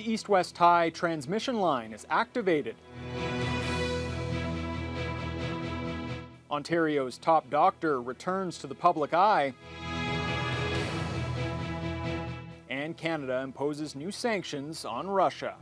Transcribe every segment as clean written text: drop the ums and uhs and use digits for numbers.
east-west tie transmission line is activated. Ontario's top doctor returns to the public eye. And Canada imposes new sanctions on Russia.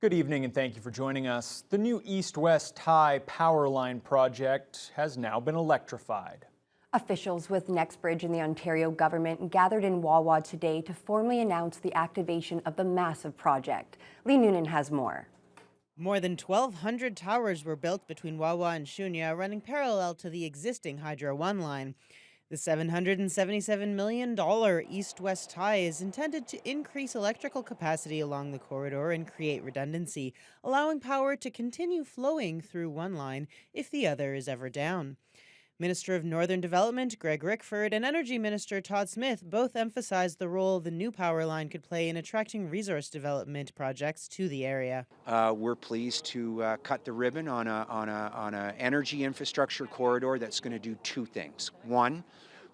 Good evening and thank you for joining us. The new east-west tie power line project has now been electrified. Officials with NextBridge and the Ontario government gathered in Wawa today to formally announce the activation of the massive project. Lee Noonan has more. More than 1,200 towers were built between Wawa and Shunya, running parallel to the existing Hydro One line. The $777 million east-west tie is intended to increase electrical capacity along the corridor and create redundancy, allowing power to continue flowing through one line if the other is ever down. Minister of Northern Development Greg Rickford and Energy Minister Todd Smith both emphasized the role the new power line could play in attracting resource development projects to the area. We're pleased to cut the ribbon on a energy infrastructure corridor that's going to do two things. One,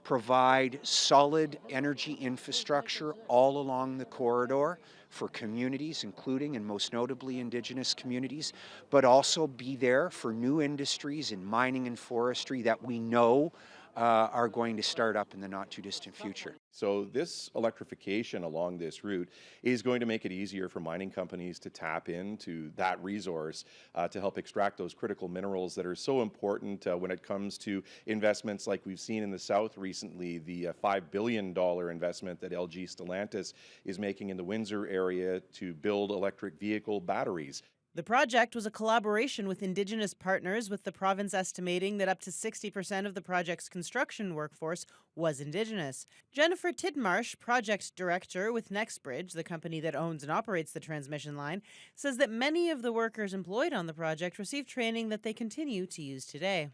provide solid energy infrastructure all along the corridor for communities, including and most notably Indigenous communities, but also be there for new industries in mining and forestry that we know are going to start up in the not too distant future. So this electrification along this route is going to make it easier for mining companies to tap into that resource to help extract those critical minerals that are so important when it comes to investments like we've seen in the south recently, the $5 billion investment that LG Stellantis is making in the Windsor area to build electric vehicle batteries. The project was a collaboration with Indigenous partners, with the province estimating that up to 60% of the project's construction workforce was Indigenous. Jennifer Tidmarsh, project director with NextBridge, the company that owns and operates the transmission line, says that many of the workers employed on the project received training that they continue to use today.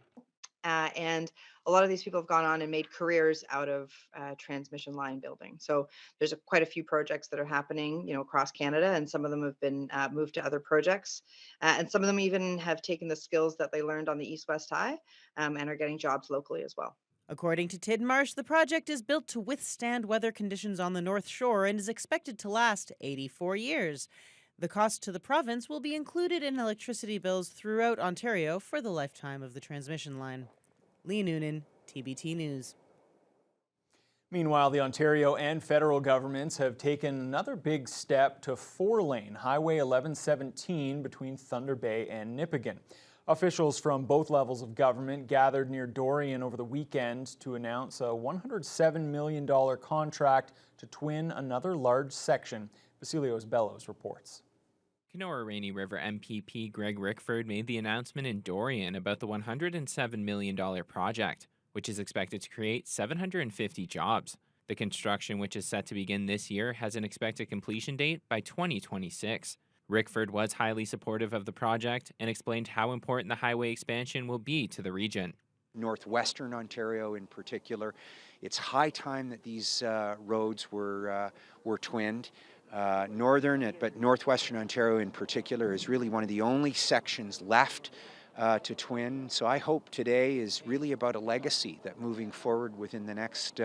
And a lot of these people have gone on and made careers out of transmission line building. So there's quite a few projects that are happening, across Canada, and some of them have been moved to other projects. And some of them even have taken the skills that they learned on the East-West Tie and are getting jobs locally as well. According to Tidmarsh, the project is built to withstand weather conditions on the North Shore and is expected to last 84 years. The cost to the province will be included in electricity bills throughout Ontario for the lifetime of the transmission line. Lee Noonan, TBT News. Meanwhile, the Ontario and federal governments have taken another big step to four-lane Highway 1117 between Thunder Bay and Nipigon. Officials from both levels of government gathered near Dorian over the weekend to announce a $107 million contract to twin another large section. Vasilios Bellows reports. Kenora Rainy River MPP Greg Rickford made the announcement in Dorian about the $107 million project, which is expected to create 750 jobs. The construction, which is set to begin this year, has an expected completion date by 2026. Rickford was highly supportive of the project and explained how important the highway expansion will be to the region. Northwestern Ontario in particular, it's high time that these roads were twinned. Northern, but Northwestern Ontario in particular is really one of the only sections left to twin. So I hope today is really about a legacy that moving forward within the next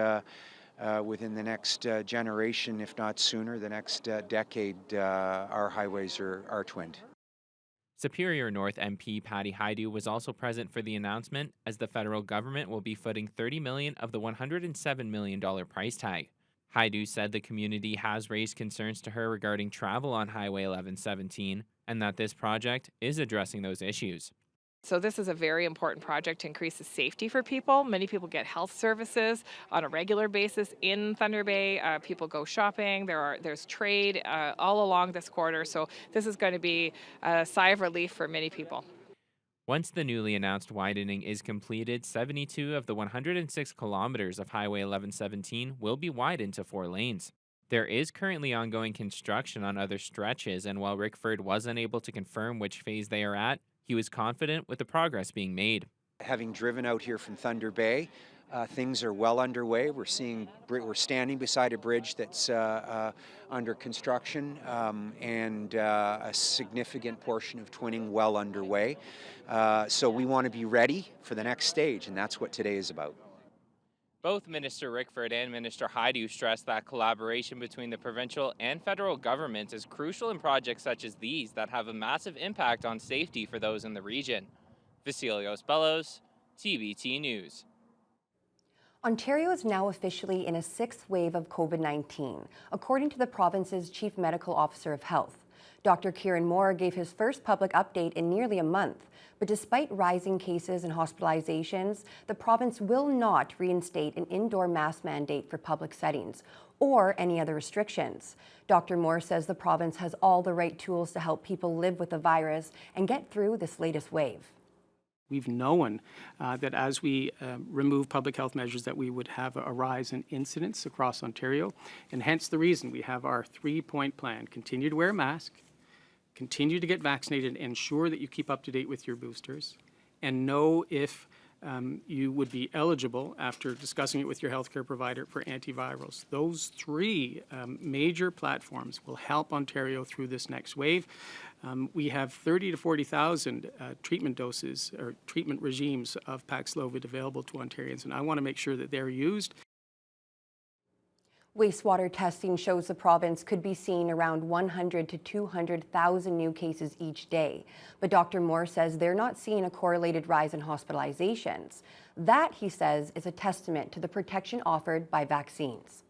generation, if not sooner, the next decade, our highways are twinned. Superior North MP Patty Haidu was also present for the announcement, as the federal government will be footing $30 million of the $107 million price tag. Haidu said the community has raised concerns to her regarding travel on Highway 1117 and that this project is addressing those issues. So this is a very important project to increase the safety for people. Many people get health services on a regular basis in Thunder Bay. People go shopping. There's trade all along this corridor. So this is going to be a sigh of relief for many people. Once the newly announced widening is completed, 72 of the 106 kilometers of Highway 1117 will be widened to 4 lanes. There is currently ongoing construction on other stretches, and while Rickford was unable to confirm which phase they are at, he was confident with the progress being made. Having driven out here from Thunder Bay, Things are well underway. We're standing beside a bridge that's under construction, and a significant portion of twinning well underway. So we want to be ready for the next stage, and that's what today is about. Both Minister Rickford and Minister Hajdu stressed that collaboration between the provincial and federal governments is crucial in projects such as these that have a massive impact on safety for those in the region. Vasilios Bellos, TBT News. Ontario is now officially in a sixth wave of COVID-19, according to the province's Chief Medical Officer of Health. Dr. Kieran Moore gave his first public update in nearly a month, but despite rising cases and hospitalizations, the province will not reinstate an indoor mask mandate for public settings or any other restrictions. Dr. Moore says the province has all the right tools to help people live with the virus and get through this latest wave. We've known that as we remove public health measures that we would have a rise in incidence across Ontario, and hence the reason we have our 3-point plan. Continue to wear a mask, continue to get vaccinated, ensure that you keep up to date with your boosters, and know if you would be eligible after discussing it with your healthcare provider for antivirals. Those three major platforms will help Ontario through this next wave. We have 30 to 40,000 treatment doses or treatment regimes of Paxlovid available to Ontarians, and I want to make sure that they're used. Wastewater testing shows the province could be seeing around 100 to 200,000 new cases each day. But Dr. Moore says they're not seeing a correlated rise in hospitalizations. That, he says, is a testament to the protection offered by vaccines.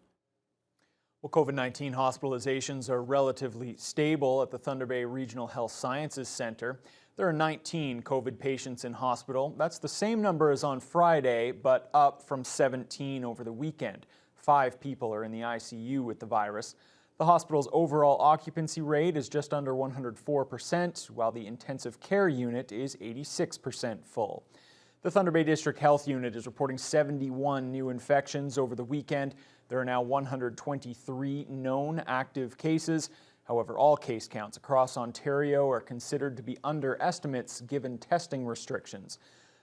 Well, COVID-19 hospitalizations are relatively stable at the Thunder Bay Regional Health Sciences Centre. There are 19 COVID patients in hospital. That's the same number as on Friday, but up from 17 over the weekend. 5 people are in the ICU with the virus. The hospital's overall occupancy rate is just under 104%, while the intensive care unit is 86% full. The Thunder Bay District Health Unit is reporting 71 new infections over the weekend. There are now 123 known active cases. However, all case counts across Ontario are considered to be underestimates given testing restrictions.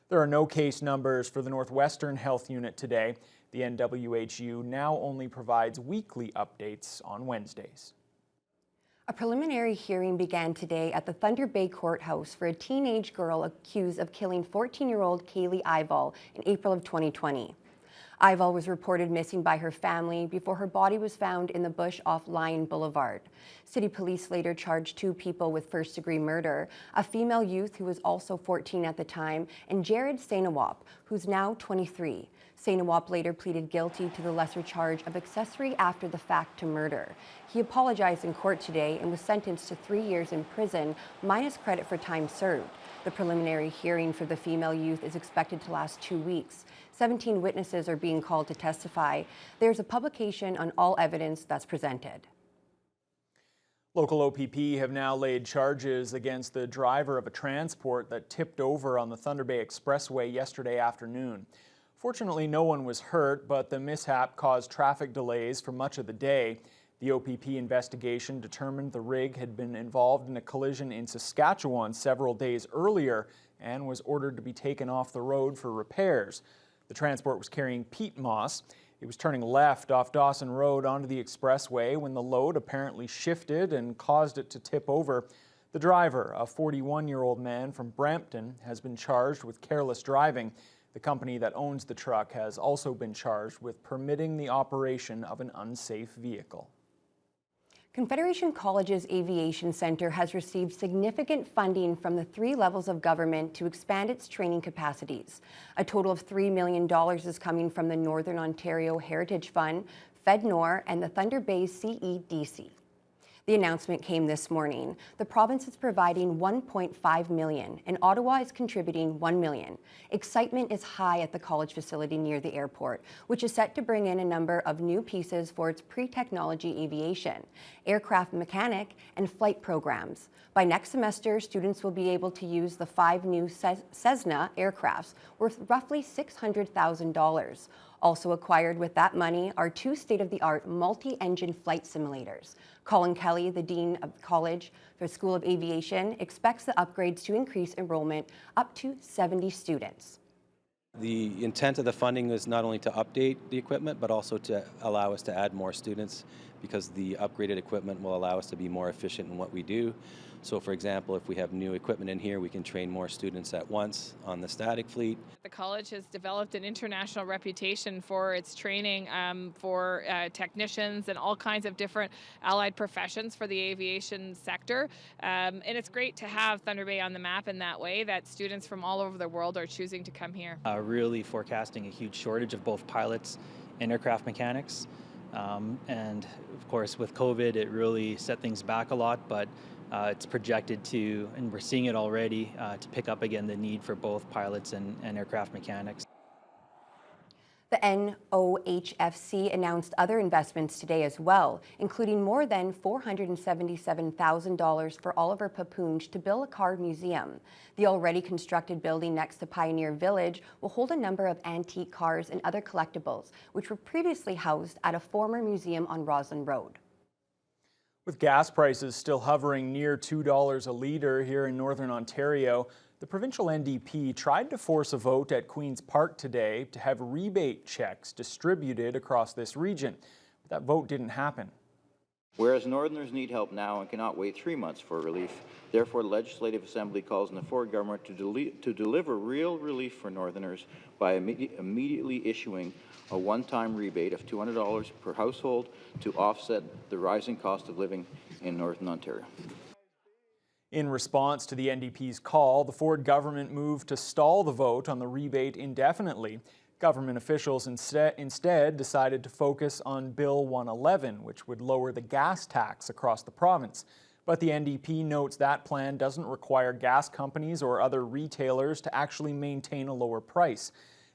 There are no case numbers for the Northwestern Health Unit today. The NWHU now only provides weekly updates on Wednesdays. A preliminary hearing began today at the Thunder Bay Courthouse for a teenage girl accused of killing 14-year-old Kaylee Ival in April of 2020. Ival was reported missing by her family before her body was found in the bush off Lyon Boulevard. City police later charged 2 people with first-degree murder, a female youth who was also 14 at the time, and Jared Sainawap, who's now 23. Sainawap later pleaded guilty to the lesser charge of accessory after the fact to murder. He apologized in court today and was sentenced to 3 years in prison, minus credit for time served. The preliminary hearing for the female youth is expected to last 2 weeks. 17 witnesses are being called to testify. There's a publication on all evidence that's presented. Local OPP have now laid charges against the driver of a transport that tipped over on the Thunder Bay Expressway yesterday afternoon. Fortunately, no one was hurt, but the mishap caused traffic delays for much of the day. The OPP investigation determined the rig had been involved in a collision in Saskatchewan several days earlier and was ordered to be taken off the road for repairs. The transport was carrying peat moss. It was turning left off Dawson Road onto the expressway when the load apparently shifted and caused it to tip over. The driver, a 41-year-old man from Brampton, has been charged with careless driving. The company that owns the truck has also been charged with permitting the operation of an unsafe vehicle. Confederation College's Aviation Centre has received significant funding from the 3 levels of government to expand its training capacities. A total of $3 million is coming from the Northern Ontario Heritage Fund, FedNor, and the Thunder Bay CEDC. The announcement came this morning. The province is providing $1.5 million, and Ottawa is contributing $1 million. Excitement is high at the college facility near the airport, which is set to bring in a number of new pieces for its pre-technology aviation, aircraft mechanic, and flight programs. By next semester, students will be able to use the 5 new Cessna aircrafts worth roughly $600,000. Also acquired with that money are 2 state-of-the-art multi-engine flight simulators. Colin Kelly, the Dean of College for the School of Aviation, expects the upgrades to increase enrollment up to 70 students. The intent of the funding is not only to update the equipment, but also to allow us to add more students, because the upgraded equipment will allow us to be more efficient in what we do. So for example, if we have new equipment in here, we can train more students at once on the static fleet. The college has developed an international reputation for its training for technicians and all kinds of different allied professions for the aviation sector. And it's great to have Thunder Bay on the map in that way, that students from all over the world are choosing to come here. Really forecasting a huge shortage of both pilots and aircraft mechanics. And of course, with COVID, it really set things back a lot, but it's projected to, and we're seeing it already, to pick up again the need for both pilots and aircraft mechanics. The NOHFC announced other investments today as well, including more than $477,000 for Oliver Papunj to build a car museum. The already constructed building next to Pioneer Village will hold a number of antique cars and other collectibles, which were previously housed at a former museum on Roslyn Road. With gas prices still hovering near $2 a litre here in Northern Ontario, the provincial NDP tried to force a vote at Queen's Park today to have rebate checks distributed across this region. But that vote didn't happen. Whereas Northerners need help now and cannot wait 3 months for relief, therefore the Legislative Assembly calls on the Ford government to deliver real relief for Northerners by immediately issuing a one-time rebate of $200 per household to offset the rising cost of living in Northern Ontario. In response to the NDP's call, the Ford government moved to stall the vote on the rebate indefinitely. Government officials instead decided to focus on Bill 111, which would lower the gas tax across the province. But the NDP notes that plan doesn't require gas companies or other retailers to actually maintain a lower price.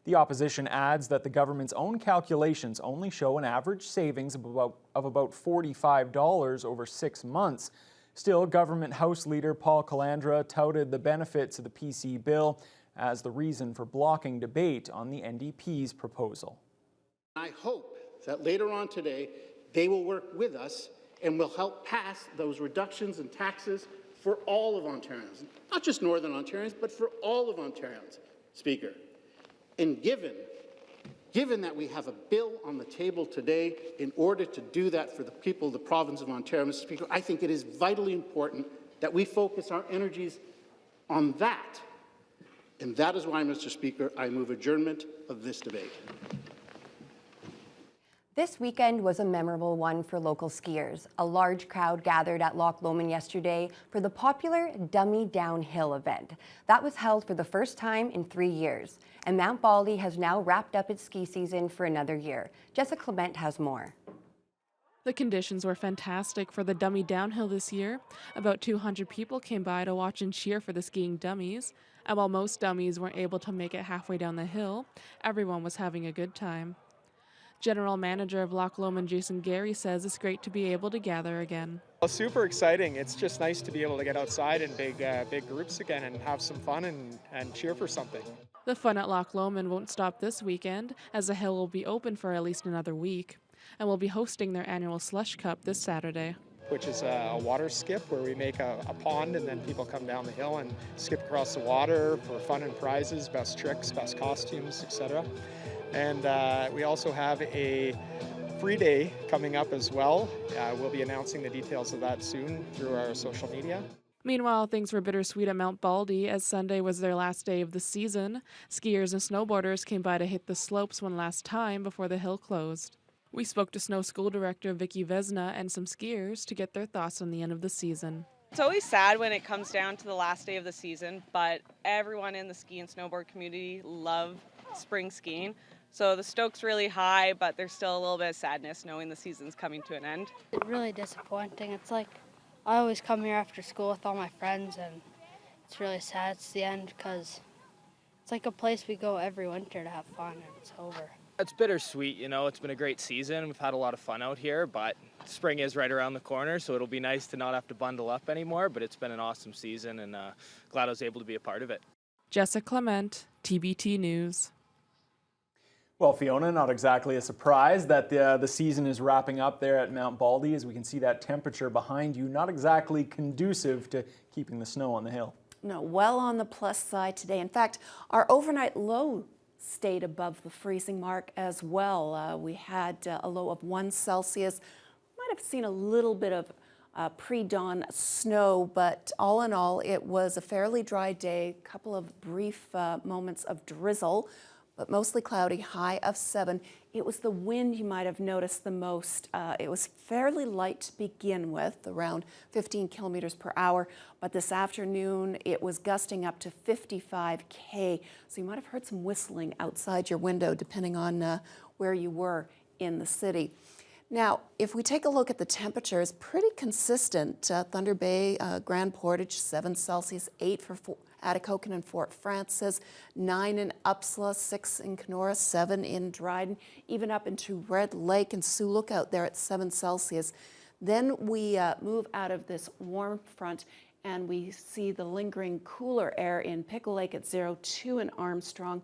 The opposition adds that the government's own calculations only show an average savings of about $45 over 6 months. Still, Government House Leader Paul Calandra touted the benefits of the PC bill as the reason for blocking debate on the NDP's proposal. I hope that later on today, they will work with us and will help pass those reductions in taxes for all of Ontarians, not just Northern Ontarians, but for all of Ontarians, Speaker. And given that we have a bill on the table today in order to do that for the people of the province of Ontario, Mr. Speaker, I think it is vitally important that we focus our energies on that. And that is why, Mr. Speaker, I move adjournment of this debate. This weekend was a memorable one for local skiers. A large crowd gathered at Loch Lomond yesterday for the popular Dummy Downhill event. That was held for the first time in 3 years. And Mount Baldy has now wrapped up its ski season for another year. Jessica Clement has more. The conditions were fantastic for the Dummy Downhill this year. About 200 people came by to watch and cheer for the skiing dummies. And while most dummies weren't able to make it halfway down the hill, everyone was having a good time. General Manager of Loch Lomond, Jason Gary, says it's great to be able to gather again. Well, super exciting. It's just nice to be able to get outside in big groups again and have some fun and cheer for something. The fun at Loch Lomond won't stop this weekend, as the hill will be open for at least another week, and will be hosting their annual Slush Cup this Saturday. Which is a water skip where we make a pond and then people come down the hill and skip across the water for fun and prizes, best tricks, best costumes, etc. And we also have a free day coming up as well. We'll be announcing the details of that soon through our social media. Meanwhile, things were bittersweet at Mount Baldy as Sunday was their last day of the season. Skiers and snowboarders came by to hit the slopes one last time before the hill closed. We spoke to Snow School Director Vicky Vesna and some skiers to get their thoughts on the end of the season. It's always sad when it comes down to the last day of the season, but everyone in the ski and snowboard community love spring skiing. So the stoke's really high, but there's still a little bit of sadness knowing the season's coming to an end. It's really disappointing. It's like I always come here after school with all my friends, and it's really sad it's the end because it's like a place we go every winter to have fun, and it's over. It's bittersweet, you know. It's been a great season. We've had a lot of fun out here, but spring is right around the corner, so it'll be nice to not have to bundle up anymore, but it's been an awesome season, and glad I was able to be a part of it. Jessica Clement, TBT News. Well, Fiona, not exactly a surprise that the season is wrapping up there at Mount Baldy, as we can see that temperature behind you, not exactly conducive to keeping the snow on the hill. No, well on the plus side today. In fact, our overnight low stayed above the freezing mark as well. We had a low of 1 Celsius. Might have seen a little bit of pre-dawn snow, but all in all, it was a fairly dry day, a couple of brief moments of drizzle, but mostly cloudy, high of 7. It was the wind you might have noticed the most. It was fairly light to begin with, around 15 kilometers per hour, but this afternoon it was gusting up to 55 km. So you might have heard some whistling outside your window, depending on where you were in the city. Now, if we take a look at the temperatures, pretty consistent. Thunder Bay, Grand Portage, 7 Celsius, 8 for Atikokan and Fort Frances, 9 in Upsala, 6 in Kenora, 7 in Dryden, even up into Red Lake and Sioux Lookout there at 7 Celsius. Then we move out of this warm front and we see the lingering cooler air in Pickle Lake at 0.2 in Armstrong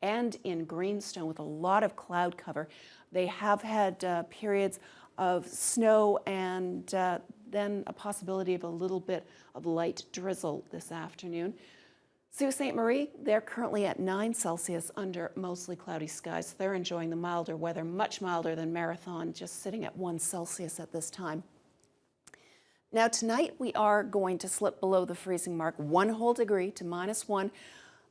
and in Greenstone with a lot of cloud cover. They have had periods of snow and then a possibility of a little bit of light drizzle this afternoon. Sault Ste. Marie, they're currently at 9 Celsius under mostly cloudy skies. So they're enjoying the milder weather, much milder than Marathon, just sitting at 1 Celsius at this time. Now tonight we are going to slip below the freezing mark 1 whole degree to -1.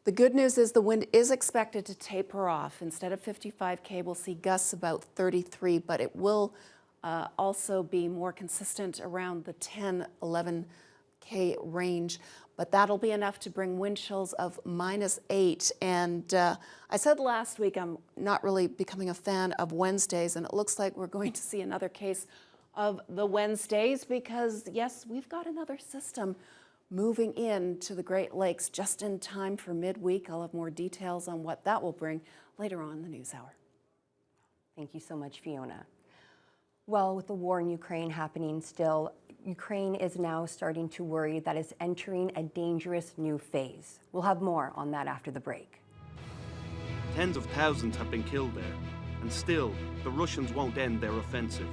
The good news is the wind is expected to taper off. Instead of 55 km, we'll see gusts about 33, but it will also be more consistent around the 10, 11 km range. But that'll be enough to bring wind chills of -8. And I said last week I'm not really becoming a fan of Wednesdays, and it looks like we're going to see another case of the Wednesdays because, yes, we've got another system moving into the Great Lakes just in time for midweek. I'll have more details on what that will bring later on in the news hour. Thank you so much, Fiona. Well, with the war in Ukraine happening still, Ukraine is now starting to worry that it's entering a dangerous new phase. We'll have more on that after the break. Tens of thousands have been killed there, and still, the Russians won't end their offensive.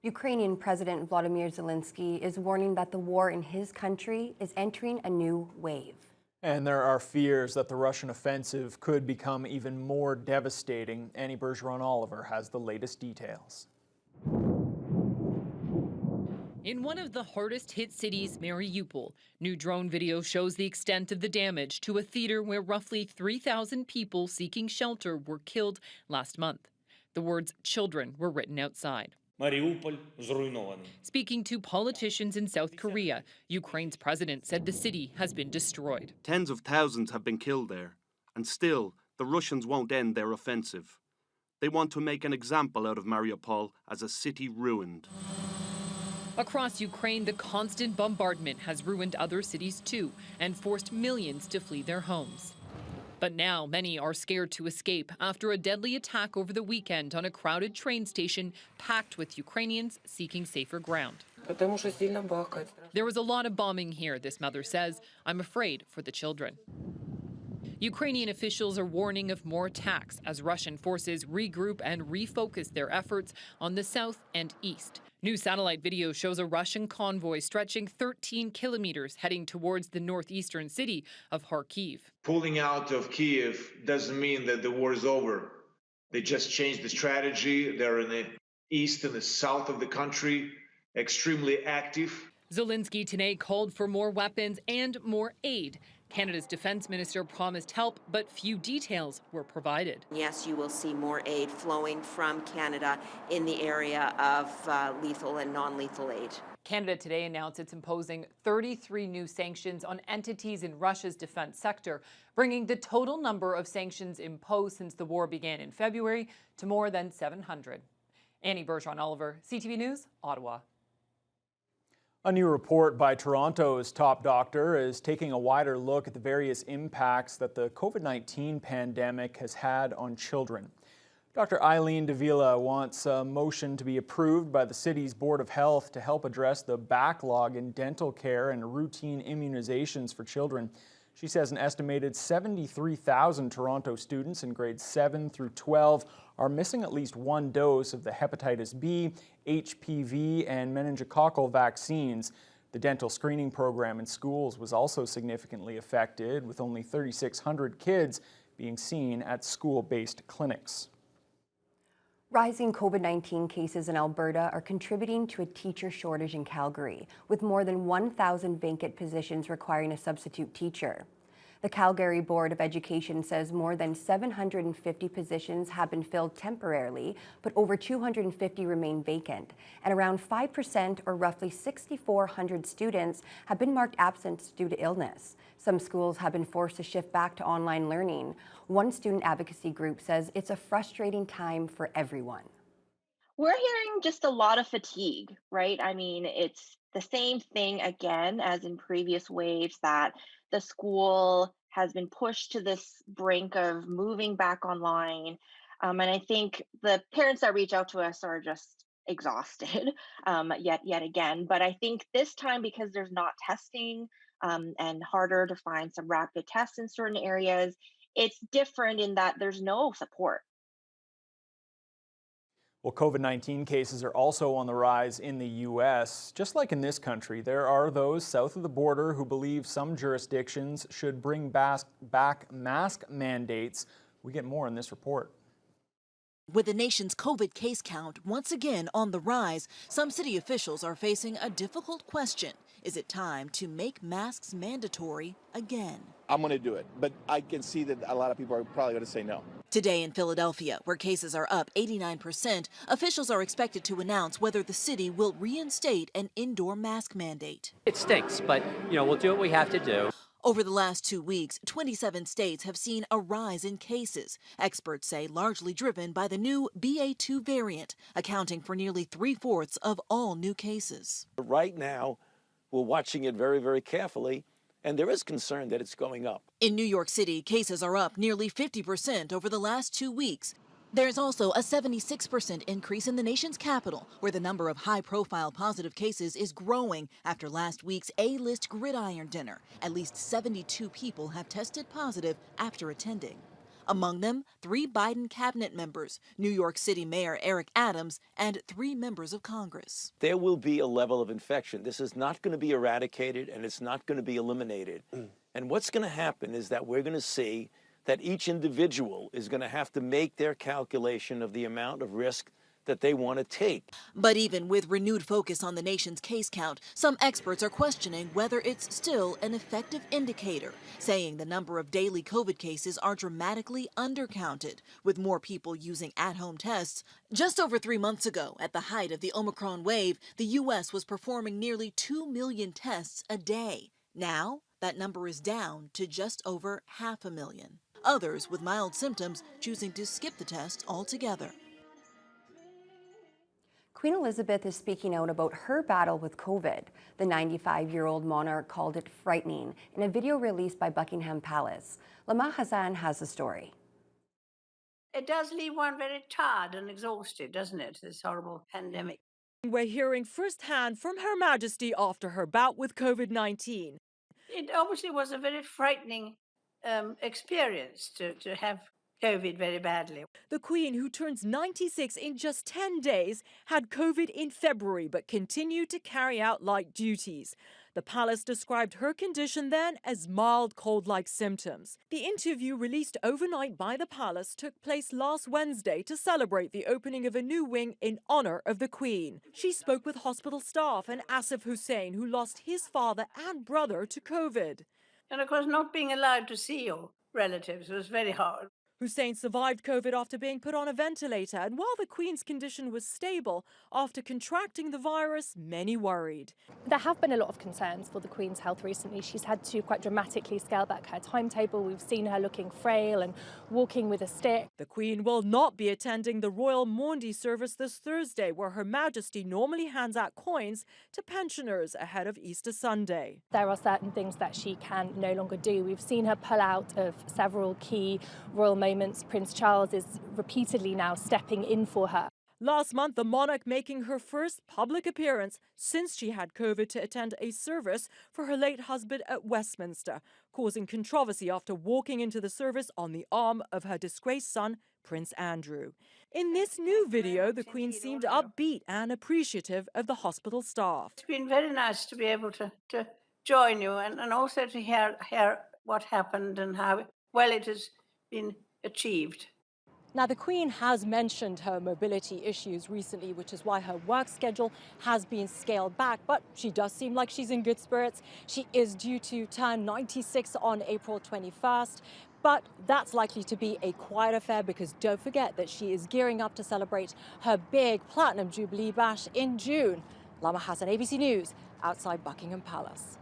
Ukrainian President Volodymyr Zelensky is warning that the war in his country is entering a new wave. And there are fears that the Russian offensive could become even more devastating. Annie Bergeron-Oliver has the latest details. In one of the hardest hit cities, Mariupol, new drone video shows the extent of the damage to a theater where roughly 3,000 people seeking shelter were killed last month. The words children were written outside. Speaking to politicians in South Korea, Ukraine's president said the city has been destroyed. Tens of thousands have been killed there, and still, the Russians won't end their offensive. They want to make an example out of Mariupol as a city ruined. Across Ukraine, the constant bombardment has ruined other cities too and forced millions to flee their homes. But now many are scared to escape after a deadly attack over the weekend on a crowded train station packed with Ukrainians seeking safer ground. There was a lot of bombing here, this mother says. I'm afraid for the children. Ukrainian officials are warning of more attacks as Russian forces regroup and refocus their efforts on the south and east. New satellite video shows a Russian convoy stretching 13 kilometers heading towards the northeastern city of Kharkiv. Pulling out of Kyiv doesn't mean that the war is over. They just changed the strategy. They're in the east and the south of the country, extremely active. Zelensky today called for more weapons and more aid. Canada's defense minister promised help, but few details were provided. Yes, you will see more aid flowing from Canada in the area of lethal and non-lethal aid. Canada today announced it's imposing 33 new sanctions on entities in Russia's defense sector, bringing the total number of sanctions imposed since the war began in February to more than 700. Annie Bergeron-Oliver, CTV News, Ottawa. A new report by Toronto's top doctor is taking a wider look at the various impacts that the COVID-19 pandemic has had on children. Dr. Eileen Davila wants a motion to be approved by the city's Board of Health to help address the backlog in dental care and routine immunizations for children. She says an estimated 73,000 Toronto students in grades 7 through 12 are missing at least one dose of the hepatitis B, HPV, and meningococcal vaccines. The dental screening program in schools was also significantly affected, with only 3,600 kids being seen at school-based clinics. Rising COVID-19 cases in Alberta are contributing to a teacher shortage in Calgary, with more than 1,000 vacant positions requiring a substitute teacher. The Calgary Board of Education says more than 750 positions have been filled temporarily, but over 250 remain vacant, and around 5%, or roughly 6,400 students, have been marked absent due to illness. Some schools have been forced to shift back to online learning. One student advocacy group says it's a frustrating time for everyone. We're hearing just a lot of fatigue, right? I mean, it's the same thing again as in previous waves, that the school has been pushed to this brink of moving back online. And I think the parents that reach out to us are just exhausted yet again. But I think this time, because there's not testing and harder to find some rapid tests in certain areas, it's different in that there's no support. Well, COVID-19 cases are also on the rise in the U.S. Just like in this country, there are those south of the border who believe some jurisdictions should bring back mask mandates. We get more in this report. With the nation's COVID case count once again on the rise, some city officials are facing a difficult question. Is it time to make masks mandatory again? I'm going to do it, but I can see that a lot of people are probably going to say no. Today in Philadelphia, where cases are up 89%, officials are expected to announce whether the city will reinstate an indoor mask mandate. It stinks, but, we'll do what we have to do. Over the last 2 weeks, 27 states have seen a rise in cases. Experts say largely driven by the new BA2 variant, accounting for nearly 3/4 of all new cases. Right now, we're watching it very, very carefully, and there is concern that it's going up. In New York City, cases are up nearly 50% over the last 2 weeks. There's also a 76% increase in the nation's capital, where the number of high-profile positive cases is growing after last week's A-list Gridiron dinner. At least 72 people have tested positive after attending. Among them, 3 Biden cabinet members, New York City Mayor Eric Adams, and 3 members of Congress. There will be a level of infection. This is not going to be eradicated, and it's not going to be eliminated. And what's going to happen is that we're going to see that each individual is going to have to make their calculation of the amount of risk that they want to take. But even with renewed focus on the nation's case count, some experts are questioning whether it's still an effective indicator, saying the number of daily COVID cases are dramatically undercounted, with more people using at-home tests. Just over 3 months ago, at the height of the Omicron wave, the U.S. was performing nearly 2 million tests a day. Now, that number is down to just over 500,000. Others with mild symptoms choosing to skip the test altogether. Queen Elizabeth is speaking out about her battle with COVID. The 95-year-old monarch called it frightening in a video released by Buckingham Palace. Lama Hassan has the story. It does leave one very tired and exhausted, doesn't it, this horrible pandemic? We're hearing firsthand from Her Majesty after her bout with COVID-19. It obviously was a very frightening experience to have COVID very badly. The Queen, who turns 96 in just 10 days, had COVID in February but continued to carry out light duties. The palace described her condition then as mild cold-like symptoms. The interview released overnight by the palace took place last Wednesday to celebrate the opening of a new wing in honor of the Queen. She spoke with hospital staff and Asif Hussain, who lost his father and brother to COVID. And of course, not being allowed to see your relatives was very hard. Hussain survived COVID after being put on a ventilator, and while the Queen's condition was stable, after contracting the virus, many worried. There have been a lot of concerns for the Queen's health recently. She's had to quite dramatically scale back her timetable. We've seen her looking frail and walking with a stick. The Queen will not be attending the Royal Maundy service this Thursday, where Her Majesty normally hands out coins to pensioners ahead of Easter Sunday. There are certain things that she can no longer do. We've seen her pull out of several key royal moments. Prince Charles is repeatedly now stepping in for her. Last month, the monarch making her first public appearance since she had COVID to attend a service for her late husband at Westminster, causing controversy after walking into the service on the arm of her disgraced son, Prince Andrew. In this new video, the Queen seemed upbeat and appreciative of the hospital staff. It's been very nice to be able to join you and also to hear what happened and how well it has been achieved. Now, the Queen has mentioned her mobility issues recently, which is why her work schedule has been scaled back, but she does seem like she's in good spirits. She is due to turn 96 on April 21st, but that's likely to be a quiet affair because don't forget that she is gearing up to celebrate her big Platinum Jubilee Bash in June. Lama Hassan, ABC News, outside Buckingham Palace.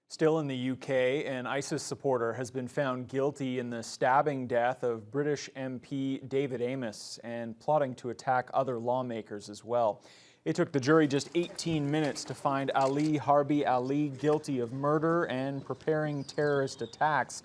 Still in the UK, an ISIS supporter has been found guilty in the stabbing death of British MP David Amess and plotting to attack other lawmakers as well. It took the jury just 18 minutes to find Ali Harbi Ali guilty of murder and preparing terrorist attacks.